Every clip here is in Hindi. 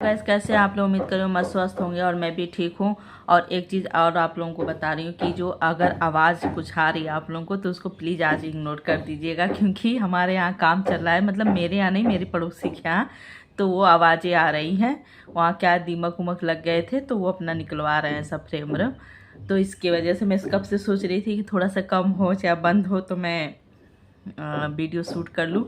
गाइस कैसे आप लोग, उम्मीद करो मस्त स्वस्थ होंगे और मैं भी ठीक हूँ। और एक चीज़ और आप लोगों को बता रही हूँ कि जो अगर आवाज़ कुछ आ रही है आप लोगों को तो उसको प्लीज़ आज इग्नोर कर दीजिएगा, क्योंकि हमारे यहाँ काम चल रहा है। मतलब मेरे यहाँ नहीं, मेरे पड़ोसी के यहाँ तो वो आवाज़ें आ रही हैं। वहाँ क्या दीमक उमक लग गए थे तो वो अपना निकलवा रहे हैं सब फ्रेम व्रेम। तो इसकी वजह से मैं कब से सोच रही थी कि थोड़ा सा कम हो चाहे बंद हो तो मैं वीडियो शूट कर लूँ,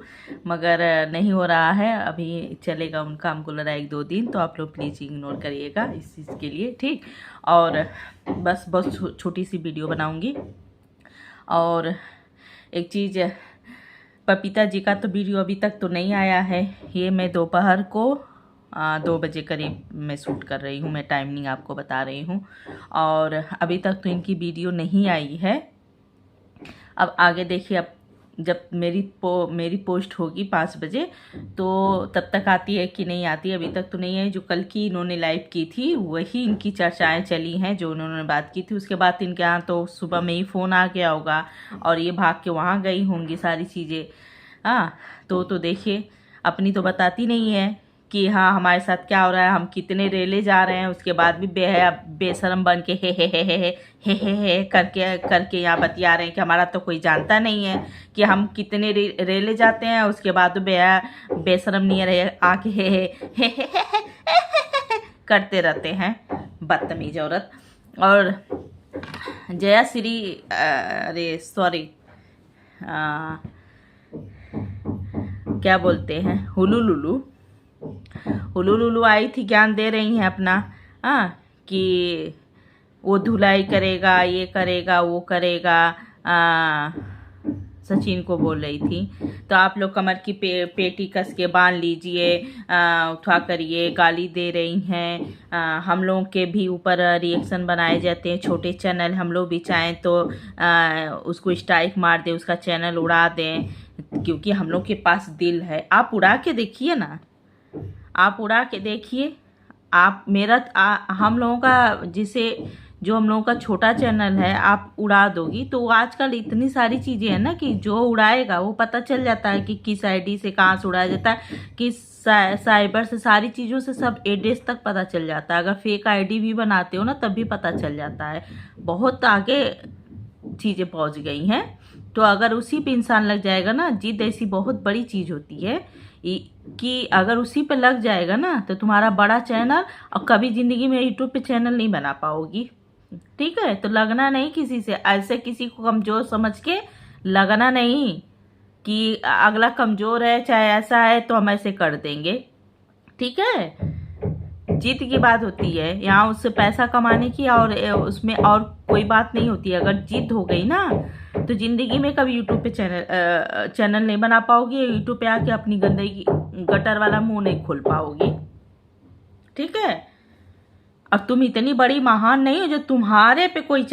मगर नहीं हो रहा है। अभी चलेगा उनका, हमको लग रहा है 1-2 दिन, तो आप लोग प्लीज़ इग्नोर करिएगा इस चीज़ के लिए, ठीक। और बस बहुत छोटी सी वीडियो बनाऊंगी। और एक चीज़, पपीता जी का तो वीडियो अभी तक तो नहीं आया है। ये मैं दोपहर को 2 बजे करीब मैं शूट कर रही हूँ, मैं टाइमिंग आपको बता रही हूँ। और अभी तक तो इनकी वीडियो नहीं आई है। अब आगे देखिए, अब जब मेरी पोस्ट होगी 5 बजे तो तब तक आती है कि नहीं आती, अभी तक तो नहीं है। जो कल की इन्होंने लाइव की थी वही इनकी चर्चाएं चली हैं, जो उन्होंने बात की थी। उसके बाद इनके यहाँ तो सुबह में ही फ़ोन आ गया होगा और ये भाग के वहाँ गई होंगी सारी चीज़ें। हाँ, तो देखिए, अपनी तो बताती नहीं है कि हाँ हमारे साथ क्या हो रहा है, हम कितने रेले जा रहे हैं। उसके बाद भी बेशरम बन के हे करके करके यहाँ बतिया रहे हैं कि हमारा तो कोई जानता नहीं है कि हम कितने रेले जाते हैं। उसके बाद बेशरम नहीं रहे, आके हे करते रहते हैं, बदतमीज औरत। और जया श्री, अरे सॉरी, क्या बोलते हैं, हुलुलुलु आई थी, ज्ञान दे रही हैं अपना। हाँ, कि वो धुलाई करेगा, ये करेगा, वो करेगा। सचिन को बोल रही थी। तो आप लोग कमर की पेटी कस के बांध लीजिए, उठा करिए, गाली दे रही हैं। हम लोगों के भी ऊपर रिएक्शन बनाए जाते हैं, छोटे चैनल, हम लोग भी चाहें तो उसको स्ट्राइक मार दे, उसका चैनल उड़ा दें, क्योंकि हम लोग के पास दिल है। आप उड़ा के देखिए ना, आप उड़ा के देखिए। आप हम लोगों का जो हम लोगों का छोटा चैनल है आप उड़ा दोगी तो आजकल इतनी सारी चीज़ें हैं ना कि जो उड़ाएगा वो पता चल जाता है कि किस आईडी से कहाँ से उड़ाया जाता है, किस साइबर से, सारी चीज़ों से सब एड्रेस तक पता चल जाता है। अगर फेक आईडी भी बनाते हो ना तब भी पता चल जाता है। बहुत आगे चीज़ें पहुंच गई हैं। तो अगर उसी पे इंसान लग जाएगा ना, जिद ऐसी बहुत बड़ी चीज़ होती है कि अगर उसी पे लग जाएगा ना तो तुम्हारा बड़ा चैनल, और कभी ज़िंदगी में यूट्यूब पे चैनल नहीं बना पाओगी, ठीक है। तो लगना नहीं किसी से, ऐसे किसी को कमज़ोर समझ के लगना नहीं कि अगला कमज़ोर है चाहे ऐसा है तो हम ऐसे कर देंगे, ठीक है। जीत की बात होती है यहाँ, उससे पैसा कमाने की, और उसमें और कोई बात नहीं होती है। अगर जीत हो गई ना तो ज़िंदगी में कभी यूट्यूब पे चैनल नहीं बना पाओगी, यूट्यूब पे आके अपनी गंदगी गटर वाला मुंह नहीं खोल पाओगी, ठीक है। अब तुम इतनी बड़ी महान नहीं हो जो तुम्हारे पे कोई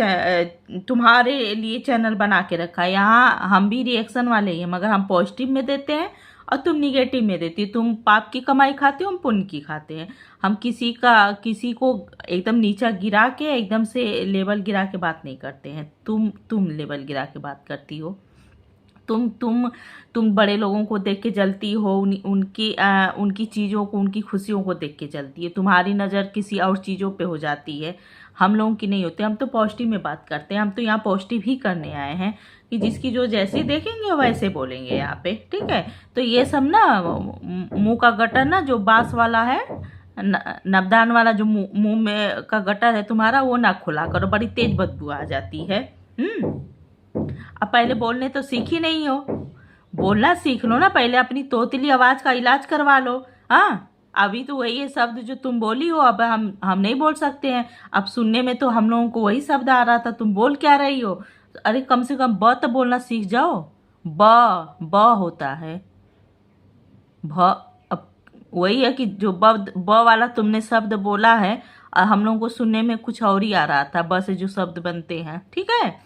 तुम्हारे लिए चैनल बना के रखा है। यहाँ हम भी रिएक्शन वाले ही हैं, मगर हम पॉजिटिव में देते हैं और तुम निगेटिव में देती हो। तुम पाप की कमाई खाते हो, हम पुण्य की खाते हैं। हम किसी को एकदम नीचा गिरा के, एकदम से लेवल गिरा के बात नहीं करते हैं। तुम लेवल गिरा के बात करती हो। तुम बड़े लोगों को देख के जलती हो, उनकी चीज़ों को, उनकी खुशियों को देख के जलती है। तुम्हारी नज़र किसी और चीज़ों पे हो जाती है, हम लोगों की नहीं होती। हम तो पॉजिटिव में बात करते हैं, हम तो यहाँ पॉजिटिव ही करने आए हैं कि जिसकी जो जैसे देखेंगे वैसे बोलेंगे यहाँ पे, ठीक है। तो ये सब ना मुंह का गटर ना जो बांस वाला है, नबदान वाला जो मुंह में का गटर है तुम्हारा, वो ना खुला करो, बड़ी तेज बदबू आ जाती है। अब पहले बोलने तो सीखी नहीं हो, बोलना सीख लो ना पहले, अपनी तोतली आवाज का इलाज करवा लो। हाँ, अभी तो वही है शब्द जो तुम बोली हो, अब हम नहीं बोल सकते हैं। अब सुनने में तो हम लोगों को वही शब्द आ रहा था, तुम बोल क्या रही हो। अरे कम से कम ब तो बोलना सीख जाओ। ब होता है भ। अब वही है कि जो ब वाला तुमने शब्द बोला है, हम लोगों को सुनने में कुछ और ही आ रहा था, ब से जो शब्द बनते हैं, ठीक है।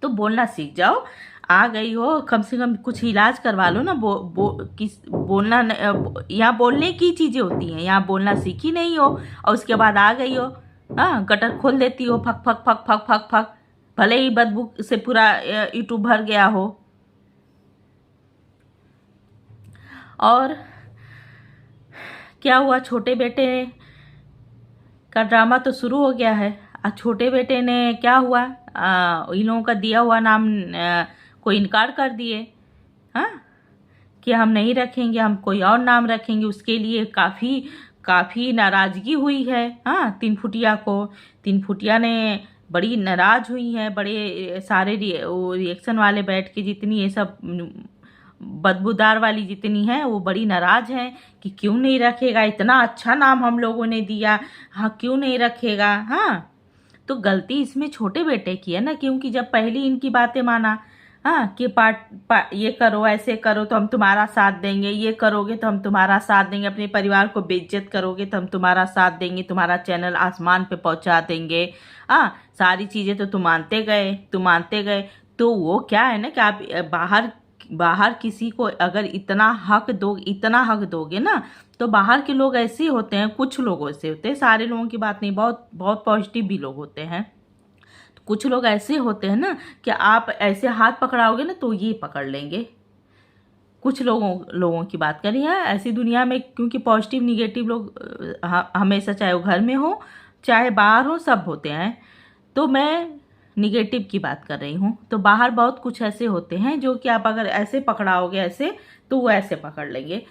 तो बोलना सीख जाओ। आ गई हो, कम से कम कुछ इलाज करवा लो ना। बोलना यहाँ बोलने की चीज़ें होती हैं, यहाँ बोलना सीखी नहीं हो और उसके बाद आ गई हो, हाँ, गटर खोल देती हो, fuck fuck fuck fuck fuck fuck, भले ही बदबू से पूरा यूट्यूब भर गया हो। और क्या हुआ, छोटे बेटे का ड्रामा तो शुरू हो गया है। छोटे बेटे ने क्या हुआ, इन लोगों का दिया हुआ नाम को इनकार कर दिए। हाँ, कि हम नहीं रखेंगे, हम कोई और नाम रखेंगे। उसके लिए काफ़ी नाराज़गी हुई है। हाँ, तीन फुटिया को, तीन फुटिया ने बड़ी नाराज़ हुई है। बड़े सारे रिएक्शन वाले बैठ के, जितनी ये सब बदबूदार वाली जितनी है, वो बड़ी नाराज़ हैं कि क्यों नहीं रखेगा, इतना अच्छा नाम हम लोगों ने दिया, हाँ क्यों नहीं रखेगा। हाँ, तो गलती इसमें छोटे बेटे की है ना, क्योंकि जब पहली इनकी बातें माना, हाँ कि ये करो, ऐसे करो तो हम तुम्हारा साथ देंगे, ये करोगे तो हम तुम्हारा साथ देंगे, अपने परिवार को बेइज्जत करोगे तो हम तुम्हारा साथ देंगे, तुम्हारा चैनल आसमान पे पहुंचा देंगे। हाँ, सारी चीज़ें तो तुम मानते गए। तो वो क्या है ना कि आप बाहर किसी को अगर इतना हक दोगे ना, तो बाहर के लोग ऐसे होते हैं, कुछ लोग ऐसे होते हैं, सारे लोगों की बात नहीं, बहुत बहुत पॉजिटिव भी लोग होते हैं। तो कुछ लोग ऐसे होते हैं ना कि आप ऐसे हाथ पकड़ाओगे ना तो ये पकड़ लेंगे। कुछ लोगों की बात करी है ऐसी दुनिया में, क्योंकि पॉजिटिव निगेटिव लोग हमेशा, चाहे वो घर में हो चाहे बाहर हो, सब होते हैं। तो मैं निगेटिव की बात कर रही हूँ। तो बाहर बहुत कुछ ऐसे होते हैं जो कि आप अगर ऐसे पकड़ाओगे ऐसे, तो वो ऐसे पकड़ लेंगे।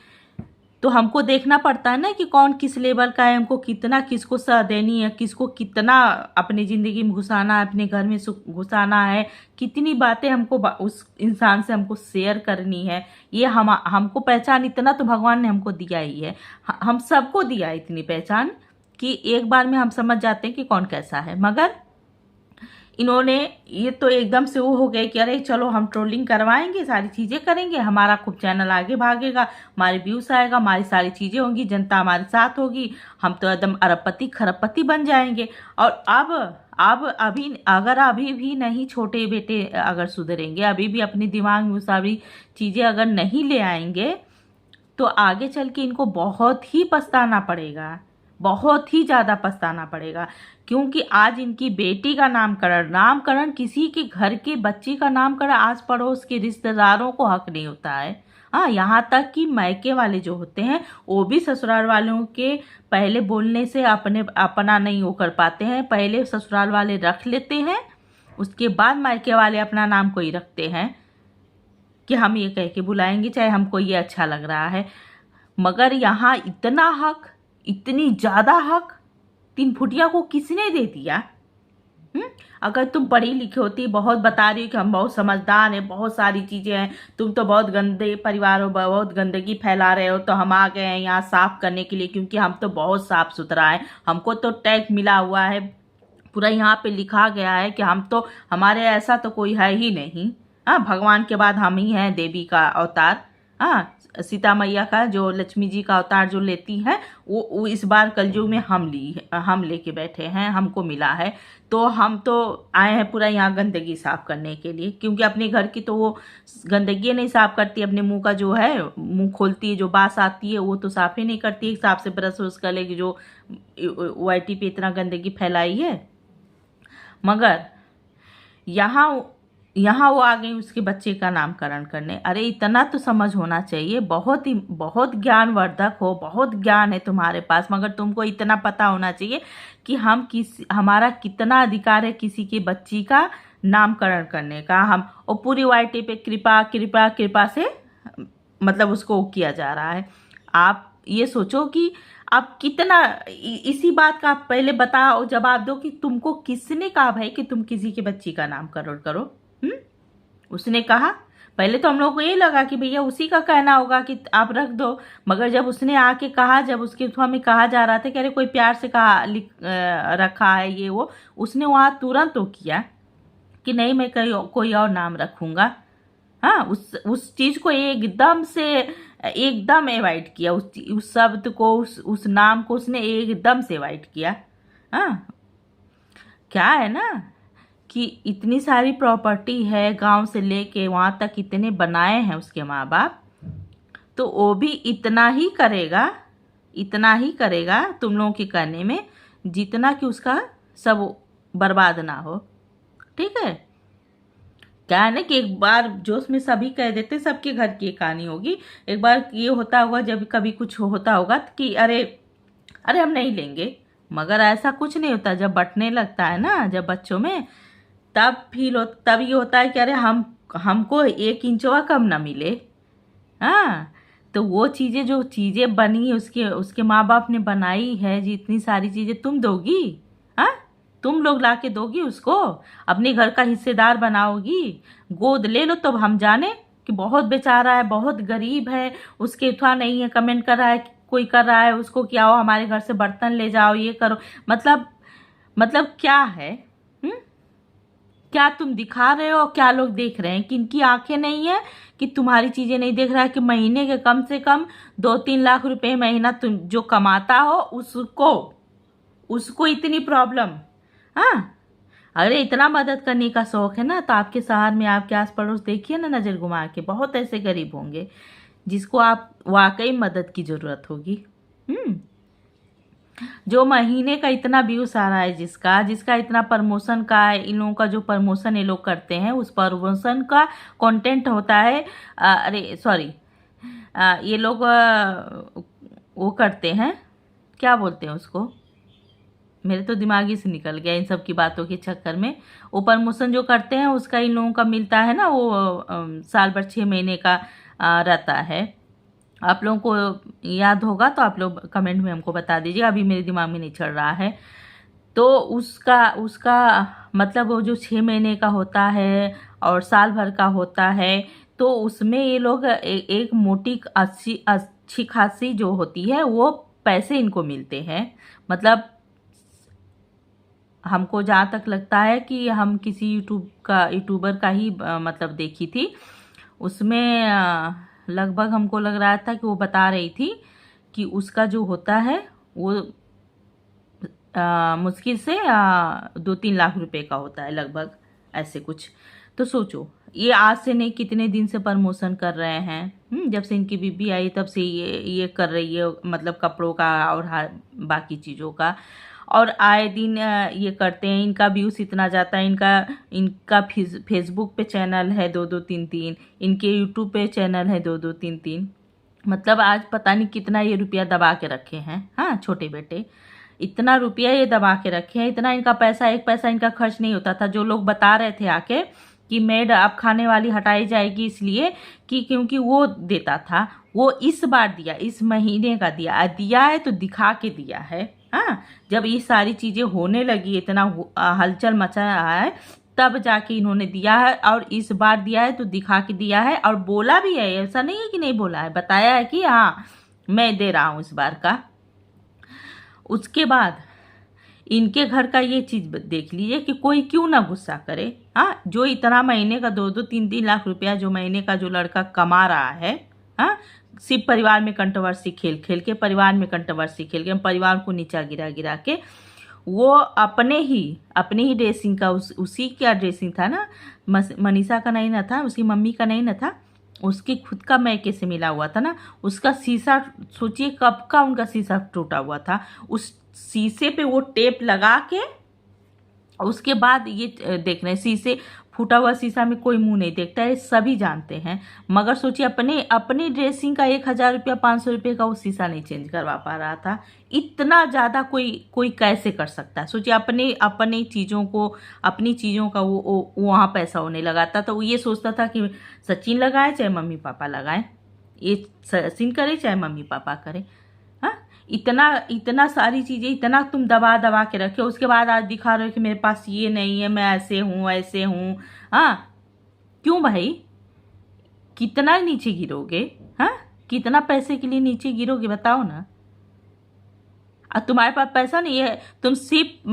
तो हमको देखना पड़ता है ना कि कौन किस लेवल का है, हमको कितना किसको सह देनी है, किसको कितना अपनी ज़िंदगी में घुसाना है, अपने घर में घुसाना है, कितनी बातें हमको उस इंसान से हमको शेयर करनी है। ये हमको पहचान इतना तो भगवान ने हमको दिया ही है, हम सबको दिया है इतनी पहचान कि एक बार में हम समझ जाते हैं कि कौन कैसा है। मगर इन्होंने ये तो एकदम से वो हो गए कि अरे चलो हम ट्रोलिंग करवाएंगे, सारी चीज़ें करेंगे, हमारा खूब चैनल आगे भागेगा, हमारे व्यूज़ आएगा, हमारी सारी चीज़ें होंगी, जनता हमारे साथ होगी, हम तो एकदम अरबपति खरबपति बन जाएंगे। और अब अभी भी नहीं छोटे बेटे अगर सुधरेंगे, अभी भी अपने दिमाग में सारी चीज़ें अगर नहीं ले आएंगे, तो आगे चल के इनको बहुत ही पछताना पड़ेगा, बहुत ही ज़्यादा पछताना पड़ेगा। क्योंकि आज इनकी बेटी का नामकरण किसी के घर के बच्चे का नामकरण आस पड़ोस के रिश्तेदारों को हक नहीं होता है। हाँ, यहाँ तक कि मायके वाले जो होते हैं वो भी ससुराल वालों के पहले बोलने से अपना नहीं वो कर पाते हैं। पहले ससुराल वाले रख लेते हैं, उसके बाद मायके वाले अपना नाम कोई रखते हैं कि हम ये कह के बुलाएंगे, चाहे हमको ये अच्छा लग रहा है। मगर यहाँ इतना हक, इतनी ज़्यादा हक तीन फुटिया को किसने दे दिया? अगर तुम पढ़ी लिखी होती, बहुत बता रही हो कि हम बहुत समझदार हैं, बहुत सारी चीज़ें हैं, तुम तो बहुत गंदे परिवार हो, बहुत गंदगी फैला रहे हो, तो हम आ गए हैं यहाँ साफ करने के लिए, क्योंकि हम तो बहुत साफ सुथरा है, हमको तो टैग मिला हुआ है, पूरा यहाँ पे लिखा गया है कि हमारे ऐसा तो कोई है ही नहीं। हाँ, भगवान के बाद हम ही हैं, देवी का अवतार। हाँ, सीता मैया का जो लक्ष्मी जी का अवतार जो लेती है, वो इस बार कलयुग में हम लेके बैठे हैं, हमको मिला है। तो हम तो आए हैं पूरा यहाँ गंदगी साफ करने के लिए, क्योंकि अपने घर की तो वो गंदगी नहीं साफ करती, अपने मुंह का जो है, मुंह खोलती है, जो बास आती है वो तो साफ ही नहीं करती, एक साफ से ब्रश व्रश कर लेगी, जो वाईटी पे इतना गंदगी फैलाई है। मगर यहाँ वो आ गई उसके बच्चे का नामकरण करने। अरे इतना तो समझ होना चाहिए, बहुत ज्ञानवर्धक हो, बहुत ज्ञान है तुम्हारे पास, मगर तुमको इतना पता होना चाहिए कि हमारा कितना अधिकार है किसी के बच्ची का नामकरण करने का। हम और पूरी वाईटी पे कृपा कृपा कृपा से मतलब उसको किया जा रहा है। आप ये सोचो कि आप कितना इसी बात का आप पहले बताओ, जवाब दो कि तुमको किसने कहा भाई कि तुम किसी के बच्ची का नामकरण करो? उसने कहा? पहले तो हम लोग को ये लगा कि भैया उसी का कहना होगा कि आप रख दो, मगर जब उसने आके कहा, जब उसके थ्रू में कहा जा रहा था कि अरे कोई प्यार से रखा है ये वो, उसने वहाँ तुरंत तो किया कि नहीं मैं कोई और नाम रखूंगा। हाँ, उस चीज को एकदम अवॉइड किया, उस शब्द को, उस नाम को उसने एकदम से अवॉइड किया। हाँ, क्या है ना कि इतनी सारी प्रॉपर्टी है, गांव से लेके वहां तक इतने बनाए हैं उसके माँ बाप, तो वो भी इतना ही करेगा तुम लोगों के कहने में, जितना कि उसका सब बर्बाद ना हो। ठीक है, क्या है ना कि एक बार जोश में सभी कह देते, सबके घर की एक कहानी होगी। एक बार ये होता होगा जब कभी कुछ होता होगा कि अरे अरे हम नहीं लेंगे, मगर ऐसा कुछ नहीं होता। जब बंटने लगता है ना, जब बच्चों में, तब ये होता है कि अरे हमको 1 इंचवा कम ना मिले। हाँ, तो वो चीज़ें, जो चीज़ें बनी उसके उसके माँ बाप ने बनाई है, जितनी सारी चीज़ें तुम दोगी, हाँ, तुम लोग ला के दोगी उसको, अपने घर का हिस्सेदार बनाओगी। गोद ले लो तब हम जाने कि बहुत बेचारा है, बहुत गरीब है, उसके इतना नहीं है, कमेंट कर रहा है, कोई कर रहा है उसको कि आओ हमारे घर से बर्तन ले जाओ, ये करो। मतलब क्या है? हम्म? क्या तुम दिखा रहे हो, क्या लोग देख रहे हैं? कि इनकी आंखें नहीं है कि तुम्हारी चीजें नहीं देख रहा है कि महीने के कम से कम 2-3 लाख रुपए महीना तुम जो कमाता हो उसको उसको इतनी प्रॉब्लम। हाँ, अरे इतना मदद करने का शौक है ना, तो आपके शहर में, आपके आस पड़ोस देखिए ना, नजर घुमा के बहुत ऐसे गरीब होंगे जिसको आप वाकई मदद की जरूरत होगी। जो महीने का इतना व्यूज आ रहा है, जिसका जिसका इतना प्रमोशन का है, इन लोगों का जो प्रमोशन ये लोग करते हैं, उस प्रमोशन का कंटेंट होता है, अरे सॉरी, ये लोग वो करते हैं, क्या बोलते हैं उसको, मेरे तो दिमागी से निकल गया इन सब की बातों के चक्कर में। वो प्रमोशन जो करते हैं उसका इन लोगों का मिलता है ना, वो साल भर 6 महीने का रहता है। आप लोगों को याद होगा तो आप लोग कमेंट में हमको बता दीजिए, अभी मेरे दिमाग में नहीं चल रहा है। तो उसका उसका मतलब वो जो 6 महीने का होता है और साल भर का होता है, तो उसमें ये लोग एक मोटी अच्छी खासी जो होती है वो पैसे इनको मिलते हैं। मतलब हमको जहाँ तक लगता है कि हम किसी यूट्यूबर का ही मतलब देखी थी, उसमें लगभग हमको लग रहा था कि वो बता रही थी कि उसका जो होता है वो मुश्किल से 2-3 लाख रुपए का होता है लगभग, ऐसे कुछ। तो सोचो, ये आज से नहीं, कितने दिन से प्रमोशन कर रहे हैं। जब से इनकी बीबी आई तब से ये कर रही है, मतलब कपड़ों का और बाकी चीज़ों का। और आए दिन ये करते हैं, इनका व्यूज इतना जाता है। इनका फेसबुक पे चैनल है 2-2 3-3, इनके यूट्यूब पे चैनल है 2-2 3-3। मतलब आज पता नहीं कितना ये रुपया दबा के रखे हैं। हाँ छोटे बेटे, इतना रुपया ये दबा के रखे हैं, इतना इनका पैसा, एक पैसा इनका खर्च नहीं होता था। जो लोग बता रहे थे आके कि मेड अब खाने वाली हटाई जाएगी, इसलिए कि क्योंकि वो देता था, वो इस बार दिया, इस महीने का दिया है तो दिखा के दिया है। हाँ, जब ये सारी चीज़ें होने लगी, इतना हलचल मचा रहा है, तब जाके इन्होंने दिया है। और इस बार दिया है तो दिखा के दिया है, और बोला भी है, ऐसा नहीं है कि नहीं बोला है, बताया है कि हाँ मैं दे रहा हूँ इस बार का। उसके बाद इनके घर का ये चीज़ देख लीजिए कि कोई क्यों ना गुस्सा करे। हाँ, जो इतना महीने का 2-2 3-3 लाख रुपया जो महीने का जो लड़का कमा रहा है, हाँ, सिर्फ परिवार में कंट्रोवर्सी खेल खेल के, परिवार में कंट्रोवर्सी खेल के, परिवार को नीचा गिरा गिरा के, वो अपने ही ड्रेसिंग का, उसी का ड्रेसिंग था ना, मनीषा का नहीं ना था, उसकी मम्मी का नहीं ना था, उसकी खुद का मैके से मिला हुआ था ना, उसका शीशा, सोचिए कब का उनका शीशा टूटा हुआ था, उस शीशे पे वो टेप लगा के, उसके बाद ये देख रहे हैं। शीशे, फूटा हुआ शीशा में कोई मुंह नहीं देखता है, सभी जानते हैं। मगर सोचिए अपने ड्रेसिंग का 1,000 रुपया 500 रुपये का वो शीशा नहीं चेंज करवा पा रहा था। इतना ज़्यादा कोई कैसे कर सकता है? सोचिए अपनी चीज़ों का वो वहाँ पैसा होने लगाता, तो वो ये सोचता था कि सचिन लगाए चाहे मम्मी पापा लगाए, ये सचिन करे चाहे मम्मी पापा करे। हाँ, इतना सारी चीज़ें, इतना तुम दबा दबा के रखे, उसके बाद आज दिखा रहे हो कि मेरे पास ये नहीं है, मैं ऐसे हूँ। हाँ, क्यों भाई? कितना नीचे गिरोगे? हाँ, कितना पैसे के लिए नीचे गिरोगे बताओ ना। और तुम्हारे पास पैसा नहीं है, तुम सिर्फ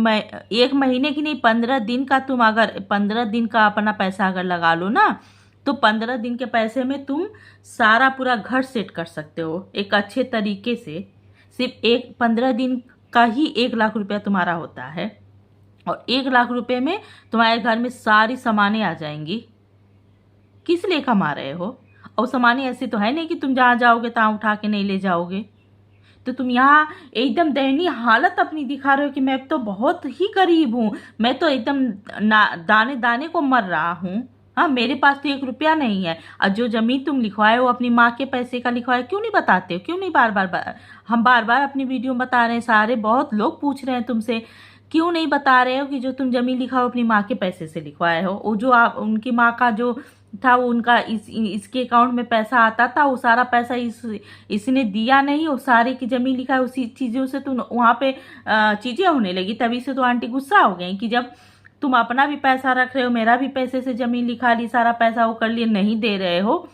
1 महीने की नहीं, 15 दिन का, तुम अगर 15 दिन का अपना पैसा अगर लगा लो ना, तो 15 दिन के पैसे में तुम सारा पूरा घर सेट कर सकते हो एक अच्छे तरीके से। सिर्फ 15 दिन का ही 1 लाख रुपया तुम्हारा होता है, और 1 लाख रुपए में तुम्हारे घर में सारी सामानें आ जाएंगी। किस लिए कमा रहे हो? और सामानें ऐसी तो है नहीं कि तुम जहाँ जाओगे तहाँ उठा के नहीं ले जाओगे। तो तुम यहाँ एकदम दयनीय हालत अपनी दिखा रहे हो कि मैं तो बहुत ही गरीब हूँ, मैं तो एकदम दाने दाने को मर रहा हूँ। हाँ, मेरे पास तो 1 रुपया नहीं है। और जो ज़मीन तुम लिखवाए हो अपनी माँ के पैसे का लिखवाए, क्यों नहीं बताते हो? क्यों नहीं हम बार बार अपनी वीडियो में बता रहे हैं, सारे बहुत लोग पूछ रहे हैं तुमसे, क्यों नहीं बता रहे हो कि जो तुम ज़मीन लिखाओ अपनी माँ के पैसे से लिखवाए हो? वो जो आप उनकी माँ का जो था, वो उनका इसके अकाउंट में पैसा आता था, वो सारा पैसा इसने दिया नहीं, वो सारे की ज़मीन लिखा है, उसी चीज़ों से तुम वहाँ पे चीज़ें होने लगी। तभी से तो आंटी गुस्सा हो गई कि जब तुम अपना भी पैसा रख रहे हो, मेरा भी पैसे से ज़मीन लिखा ली, सारा पैसा वो कर लिए, नहीं दे रहे हो,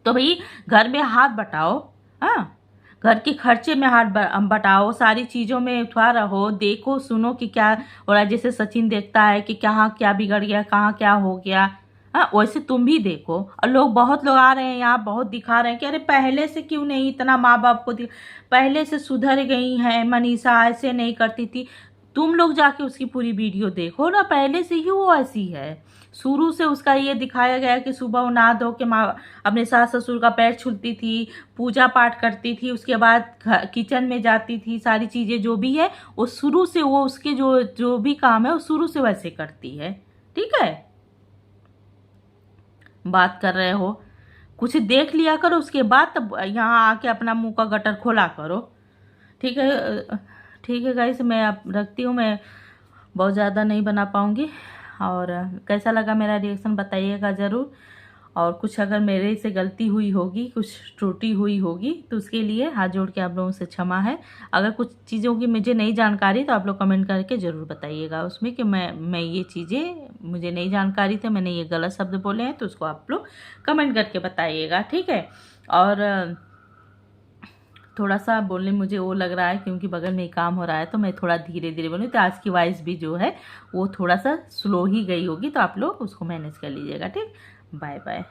तो भाई घर में हाथ बटाओ। हाँ, घर के खर्चे में हाथ बटाओ, सारी चीज़ों में थोड़ा रहो, देखो सुनो कि क्या हो रहा है। जैसे सचिन देखता है कि कहाँ क्या बिगड़ गया, कहाँ क्या हो गया, हाँ, वैसे तुम भी देखो। और बहुत लोग आ रहे हैं यहाँ, बहुत दिखा रहे हैं कि अरे पहले से क्यों नहीं इतना माँ बाप को पहले से सुधर गई हैं, मनीषा ऐसे नहीं करती थी। तुम लोग जाके उसकी पूरी वीडियो देखो ना, पहले से ही वो ऐसी है। शुरू से उसका ये दिखाया गया कि सुबह वो नहा धो के माँ अपने सास ससुर का पैर छूती थी, पूजा पाठ करती थी, उसके बाद किचन में जाती थी, सारी चीज़ें जो भी है वो शुरू से, वो उसके जो भी काम है वो शुरू से वैसे करती है। ठीक है, बात कर रहे हो, कुछ देख लिया करो, उसके बाद तब यहाँ आके अपना मुंह का गटर खोला करो। ठीक है, ठीक है गाइस, मैं अब रखती हूँ, मैं बहुत ज़्यादा नहीं बना पाऊँगी। और कैसा लगा मेरा रिएक्शन बताइएगा ज़रूर। और कुछ अगर मेरे से गलती हुई होगी, कुछ त्रुटि हुई होगी, तो उसके लिए हाथ जोड़ के आप लोगों से क्षमा है। अगर कुछ चीज़ों की मुझे नहीं जानकारी, तो आप लोग कमेंट करके ज़रूर बताइएगा उसमें कि मैं ये चीज़ें मुझे नहीं जानकारी थे, मैंने ये गलत शब्द बोले हैं, तो उसको आप लोग कमेंट करके बताइएगा। ठीक है, और थोड़ा सा बोलने मुझे वो लग रहा है क्योंकि बगल में ही काम हो रहा है, तो मैं थोड़ा धीरे धीरे बोलूँ, तो आज की वॉइस भी जो है वो थोड़ा सा स्लो ही गई होगी, तो आप लोग उसको मैनेज कर लीजिएगा। ठीक, बाय बाय।